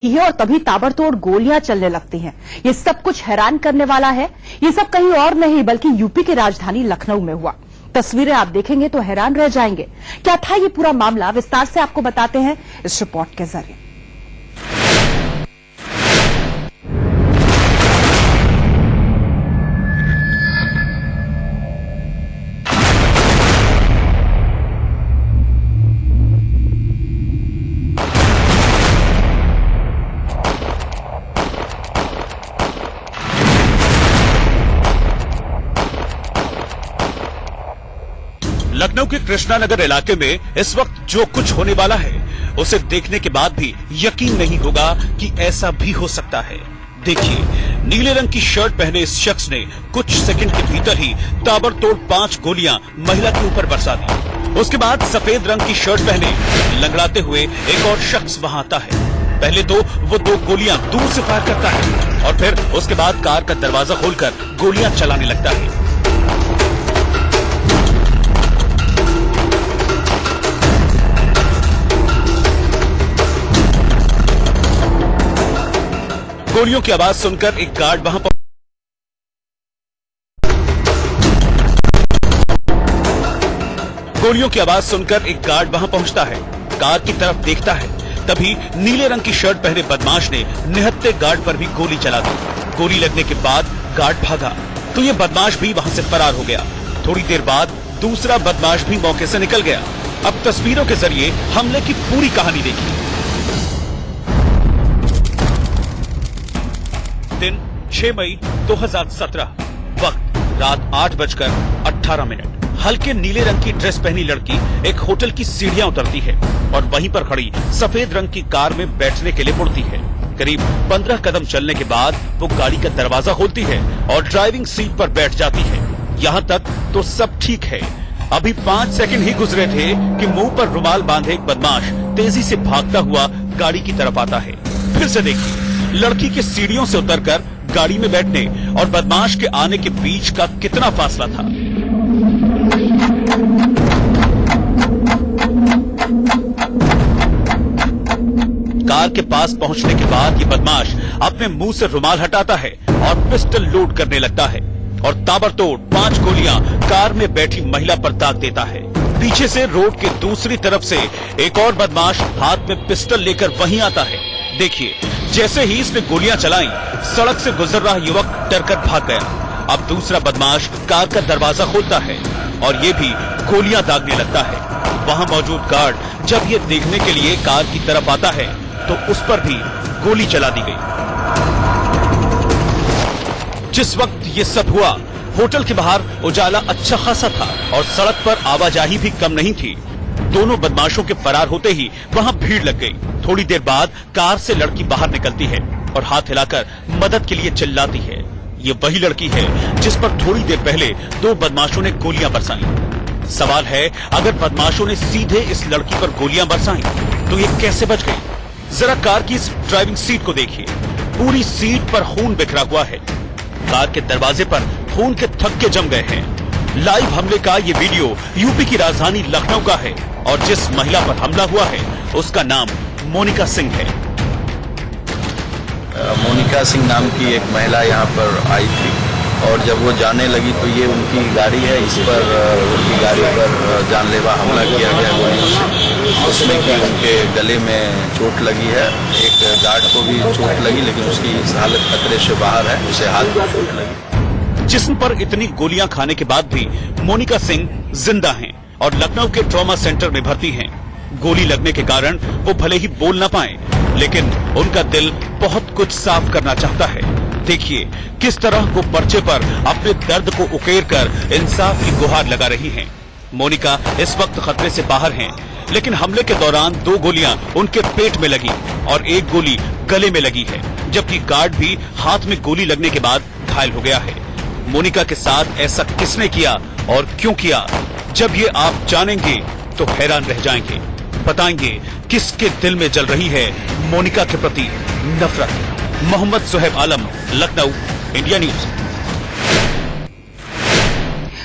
है और तभी ताबड़तोड़ गोलियां चलने लगती हैं। ये सब कुछ हैरान करने वाला है। ये सब कहीं और नहीं बल्कि यूपी की राजधानी लखनऊ में हुआ। तस्वीरें आप देखेंगे तो हैरान रह जाएंगे। क्या था ये पूरा मामला, विस्तार से आपको बताते हैं इस रिपोर्ट के जरिए। लखनऊ के कृष्णानगर इलाके में इस वक्त जो कुछ होने वाला है उसे देखने के बाद भी यकीन नहीं होगा कि ऐसा भी हो सकता है। देखिए, नीले रंग की शर्ट पहने इस शख्स ने कुछ सेकंड के भीतर ही ताबड़तोड़ 5 गोलियां महिला के ऊपर बरसा दी। उसके बाद सफेद रंग की शर्ट पहने लंगड़ाते हुए एक और शख्स वहां आता है। पहले तो वो 2 गोलियां दूर से फायर करता है और फिर उसके बाद कार का दरवाजा खोलकर गोलियां चलाने लगता है। गोलियों की आवाज सुनकर एक गार्ड वहां पहुंचता है। कार की तरफ देखता है, तभी नीले रंग की शर्ट पहने बदमाश ने निहत्थे गार्ड पर भी गोली चला दी। गोली लगने के बाद गार्ड भागा तो ये बदमाश भी वहां से फरार हो गया। थोड़ी देर बाद दूसरा बदमाश भी मौके से निकल गया। अब तस्वीरों के जरिए हमले की पूरी कहानी देखिए। दिन 6 मई 2017, वक्त रात 8:18। हल्के नीले रंग की ड्रेस पहनी लड़की एक होटल की सीढ़ियां उतरती है और वहीं पर खड़ी सफेद रंग की कार में बैठने के लिए मुड़ती है। करीब 15 कदम चलने के बाद वो गाड़ी का दरवाजा खोलती है और ड्राइविंग सीट पर बैठ जाती है। यहाँ तक तो सब ठीक है। अभी 5 सेकंड ही गुजरे थे कि मुंह पर रुमाल बांधे एक बदमाश तेजी से भागता हुआ गाड़ी की तरफ आता है। फिर से देखिए, लड़की के सीढ़ियों से उतरकर गाड़ी में बैठने और बदमाश के आने के बीच का कितना फासला था। कार के पास पहुंचने के बाद ये बदमाश अपने मुंह से रुमाल हटाता है और पिस्टल लोड करने लगता है और ताबड़तोड़ 5 गोलियां कार में बैठी महिला पर दाग देता है। पीछे से रोड के दूसरी तरफ से एक और बदमाश हाथ में पिस्टल लेकर वहीं आता है। देखिए, जैसे ही इसने गोलियां चलाई, सड़क से गुजर रहा युवक डरकर भाग गया। अब दूसरा बदमाश कार का दरवाजा खोलता है और ये भी गोलियां दागने लगता है। वहां मौजूद गार्ड जब ये देखने के लिए कार की तरफ आता है तो उस पर भी गोली चला दी गई। जिस वक्त ये सब हुआ, होटल के बाहर उजाला अच्छा खासा था और सड़क पर आवाजाही भी कम नहीं थी। दोनों बदमाशों के फरार होते ही वहां भीड़ लग गई। थोड़ी देर बाद कार से लड़की बाहर निकलती है और हाथ हिलाकर मदद के लिए चिल्लाती है। ये वही लड़की है जिस पर थोड़ी देर पहले 2 बदमाशों ने गोलियां बरसाई। सवाल है, अगर बदमाशों ने सीधे इस लड़की पर गोलियां बरसाई तो ये कैसे बच गई? जरा कार की इस ड्राइविंग सीट को देखिए, पूरी सीट पर खून बिखरा हुआ है। कार के दरवाजे पर खून के थक्के जम गए हैं। लाइव हमले का ये वीडियो यूपी की राजधानी लखनऊ का है और जिस महिला पर हमला हुआ है उसका नाम मोनिका सिंह है। मोनिका सिंह नाम की एक महिला यहाँ पर आई थी और जब वो जाने लगी तो ये उनकी गाड़ी है, इस पर उनकी गाड़ी पर जानलेवा हमला किया गया गोलियों से। उसमें कि उनके गले में चोट लगी है, एक गार्ड को भी चोट लगी लेकिन उसकी हालत खतरे से बाहर है, उसे हाथ में चोट लगी। जिस्म पर इतनी गोलियां खाने के बाद भी मोनिका सिंह जिंदा हैं और लखनऊ के ट्रॉमा सेंटर में भर्ती हैं। गोली लगने के कारण वो भले ही बोल ना पाए, लेकिन उनका दिल बहुत कुछ साफ करना चाहता है। देखिए किस तरह वो पर्चे पर अपने दर्द को उकेर कर इंसाफ की गुहार लगा रही हैं। मोनिका इस वक्त खतरे से बाहर हैं, लेकिन हमले के दौरान 2 गोलियां उनके पेट में लगी और 1 गोली गले में लगी है, जबकि गार्ड भी हाथ में गोली लगने के बाद घायल हो गया है। मोनिका के साथ ऐसा किसने किया और क्यों किया, जब ये आप जानेंगे तो हैरान रह जाएंगे। बताएंगे किसके दिल में जल रही है मोनिका के प्रति नफरत। मोहम्मद सुहेब आलम, लखनऊ, इंडिया न्यूज।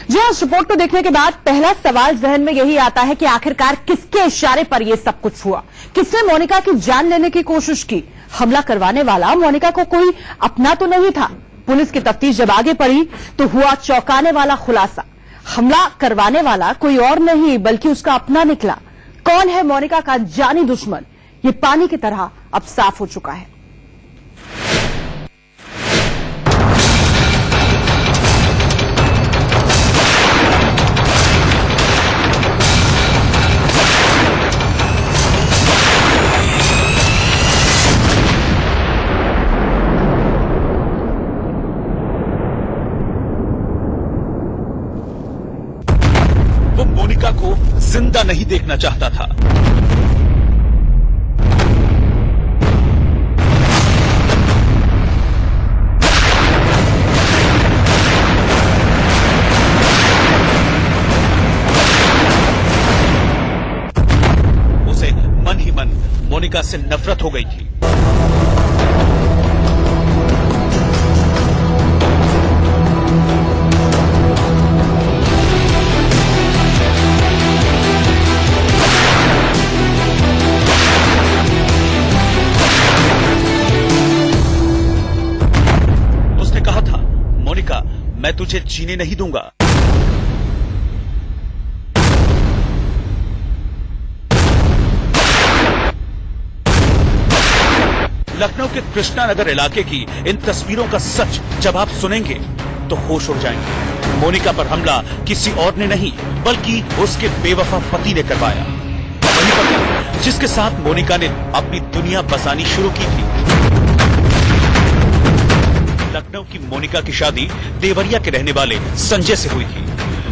जी हाँ, इस रिपोर्ट को देखने के बाद पहला सवाल जहन में यही आता है कि आखिरकार किसके इशारे पर यह सब कुछ हुआ, किसने मोनिका की जान लेने की कोशिश की। हमला करवाने वाला मोनिका को कोई अपना तो नहीं था। पुलिस की तफ्तीश जब आगे बढ़ी तो हुआ चौंकाने वाला खुलासा। हमला करवाने वाला कोई और नहीं बल्कि उसका अपना निकला। कौन है मोनिका का जानी दुश्मन, ये पानी की तरह अब साफ हो चुका है। वो मोनिका को जिंदा नहीं देखना चाहता था। उसे मन ही मन मोनिका से नफरत हो गई थी। मोनिका, मैं तुझे जीने नहीं दूंगा। लखनऊ के कृष्णा नगर इलाके की इन तस्वीरों का सच जब आप सुनेंगे तो होश उड़ जाएंगे। मोनिका पर हमला किसी और ने नहीं बल्कि उसके बेवफा पति ने करवाया। वही पति जिसके साथ मोनिका ने अपनी दुनिया बसानी शुरू की थी। लखनऊ की मोनिका की शादी देवरिया के रहने वाले संजय से हुई थी,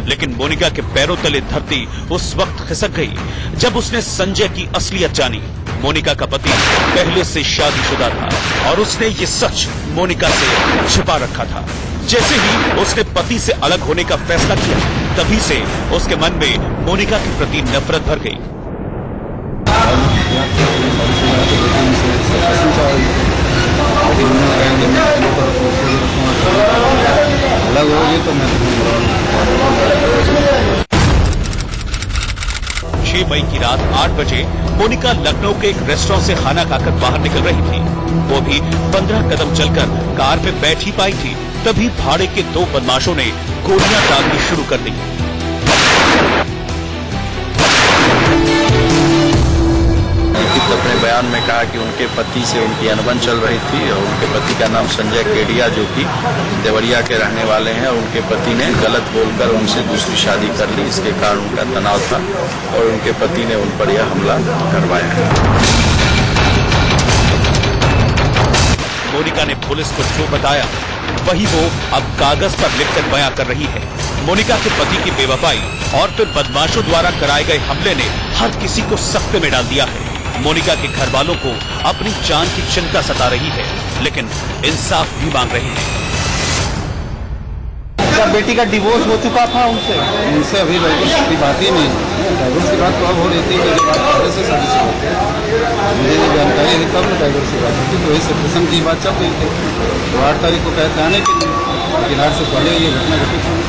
लेकिन मोनिका के पैरों तले धरती उस वक्त खिसक गई जब उसने संजय की असलियत जानी। मोनिका का पति पहले से शादीशुदा था और उसने ये सच मोनिका से छिपा रखा था। जैसे ही उसने पति से अलग होने का फैसला किया, तभी से उसके मन में मोनिका के प्रति नफरत भर गई। अलग होगी तो मैं 6 मई की रात 8 बजे मोनिका लखनऊ के एक रेस्टोरेंट से खाना खाकर बाहर निकल रही थी। वो भी 15 कदम चलकर कार में बैठ ही पाई थी, तभी भाड़े के 2 बदमाशों ने गोलियां दागनी शुरू कर दी। अपने बयान में कहा कि उनके पति से उनकी अनबन चल रही थी और उनके पति का नाम संजय केडिया जो कि देवरिया के रहने वाले हैं, उनके पति ने गलत बोलकर उनसे दूसरी शादी कर ली। इसके कारण उनका तनाव था और उनके पति ने उन पर यह हमला करवाया है। मोनिका ने पुलिस को जो बताया वही वो अब कागज पर लिखकर बयां कर रही है। मोनिका के पति की बेवफाई और फिर बदमाशों द्वारा कराए गए हमले ने हर किसी को सख्ते में डाल दिया है। मोनिका के घर वालों को अपनी जान की चिंता सता रही है, लेकिन इंसाफ भी मांग रहे हैं। जब बेटी का डिवोर्स हो चुका था उनसे अभी डाइवोर्स की बात ही नहीं। डाइवोर्स की बात तो अब हो रही थी, मेरी बात पहले से शादी से होती है। मुझे ये जानकारी हुई तब डाइवोर्स की बात होती, तो वही सेपरेशन की बात चल रही थी। तो 8 तारीख को कहते आने के लिए, लेकिन 8 से पहले ये घटना घटित हुई।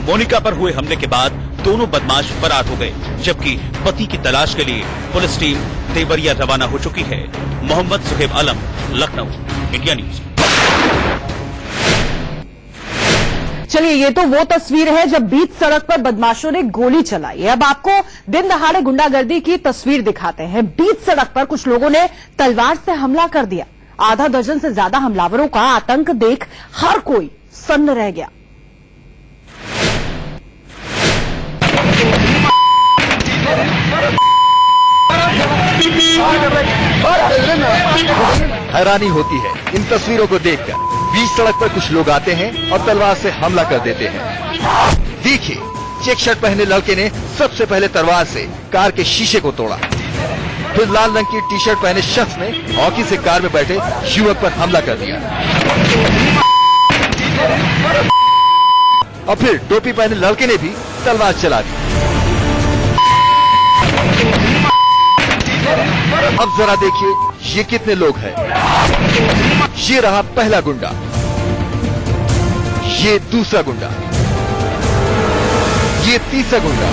मोनिका पर हुए हमले के बाद दोनों बदमाश फरार हो गए, जबकि पति की तलाश के लिए पुलिस टीम देवरिया रवाना हो चुकी है। मोहम्मद सुहेब आलम, लखनऊ, इंडिया न्यूज। चलिए, ये तो वो तस्वीर है जब बीच सड़क पर बदमाशों ने गोली चलाई। अब आपको दिन दहाड़े गुंडागर्दी की तस्वीर दिखाते हैं। बीच सड़क पर कुछ लोगों ने तलवार से हमला कर दिया। आधा दर्जन से ज्यादा हमलावरों का आतंक देख हर कोई सन्न रह गया। हैरानी होती है इन तस्वीरों को देखकर। बीच सड़क पर कुछ लोग आते हैं और तलवार से हमला कर देते हैं। देखिए, चेक शर्ट पहने लड़के ने सबसे पहले तलवार से कार के शीशे को तोड़ा। फिर लाल रंग की टी शर्ट पहने शख्स ने हॉकी से कार में बैठे युवक पर हमला कर दिया और फिर टोपी पहने लड़के ने भी तलवार चला दी। अब जरा देखिए ये कितने लोग हैं। ये रहा पहला गुंडा, ये दूसरा गुंडा, ये तीसरा गुंडा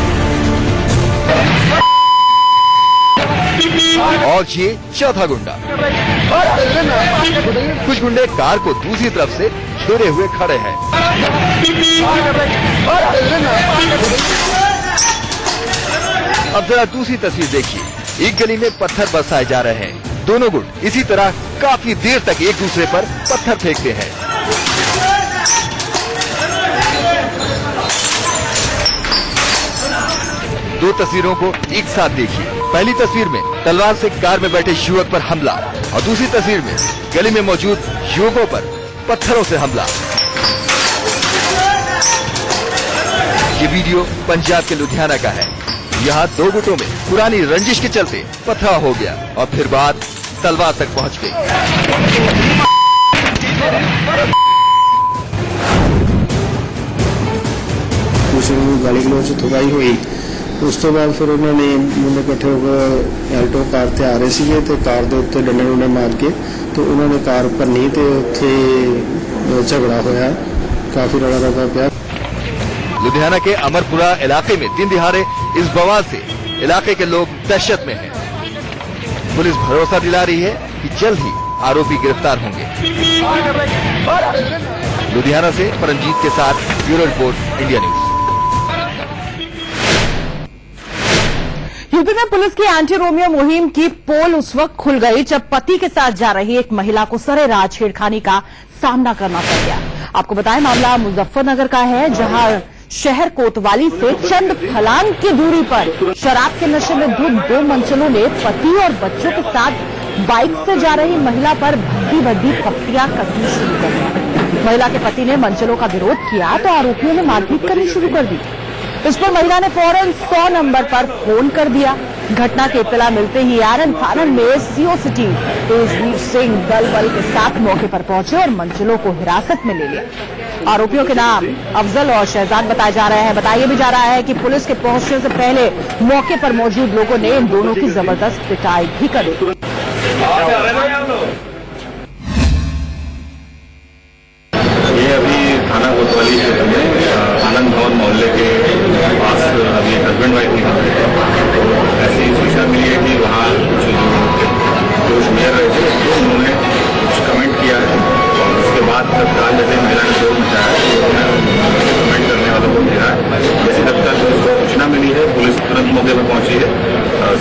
और ये चौथा गुंडा। कुछ गुंडे कार को दूसरी तरफ से घेरे हुए खड़े हैं। अब जरा दूसरी तस्वीर देखिए। एक गली में पत्थर बरसाए जा रहे हैं। दोनों गुट इसी तरह काफी देर तक एक दूसरे पर पत्थर फेंकते हैं। दो तस्वीरों को एक साथ देखिए। पहली तस्वीर में तलवार से कार में बैठे युवक पर हमला और दूसरी तस्वीर में गली में मौजूद युवकों पर पत्थरों से हमला। ये वीडियो पंजाब के लुधियाना का है। यहाँ दो गुटों में पुरानी रंजिश के चलते पथराव हो गया और फिर बात तलवार तक पहुंच गई। गाली गलोच थुकाई हुई। उस तो बाद फिर उन्होंने मुंडे इकट्ठे होकर एल्टो कार ते आ रहे थे तो कार के उत्ते डंडे डुंडे मार के तो उन्होंने कार भन्नी तो उत्थे झगड़ा होया, काफी रौला रौला पिया। लुधियाना के अमरपुरा इलाके में दिन दिहाड़े इस बवाल से इलाके के लोग दहशत में हैं। पुलिस भरोसा दिला रही है कि जल्द ही आरोपी गिरफ्तार होंगे। लुधियाना से परमजीत के साथ bureau report, India news. UP में पुलिस की एंटी रोमियो मुहिम की पोल उस वक्त खुल गई जब पति के साथ जा रही एक महिला को सरेराह छेड़खानी का सामना करना पड़ गया। आपको बताएं, मामला मुजफ्फरनगर का है, जहां शहर कोतवाली से चंद फलांग की दूरी पर शराब के नशे में धुत दो मंचलों ने पति और बच्चों के साथ बाइक से जा रही महिला पर भद्दी भद्दी थप्पियां कसनी शुरू कर दी। महिला के पति ने मंचलों का विरोध किया तो आरोपियों ने मारपीट करनी शुरू कर दी। इस पर महिला ने फौरन 100 नंबर पर फोन कर दिया। घटना की इत्तला मिलते ही आनंद फानंद में सीओ सिटी तेजवीर सिंह दल बल के साथ मौके पर पहुंचे और मंचलों को हिरासत में ले लिया। आरोपियों के नाम अफजल और शहजाद बताए जा रहे हैं। बताया भी जा रहा है कि पुलिस के पहुंचने से पहले मौके पर मौजूद लोगों ने इन दोनों की जबरदस्त पिटाई भी कर दी।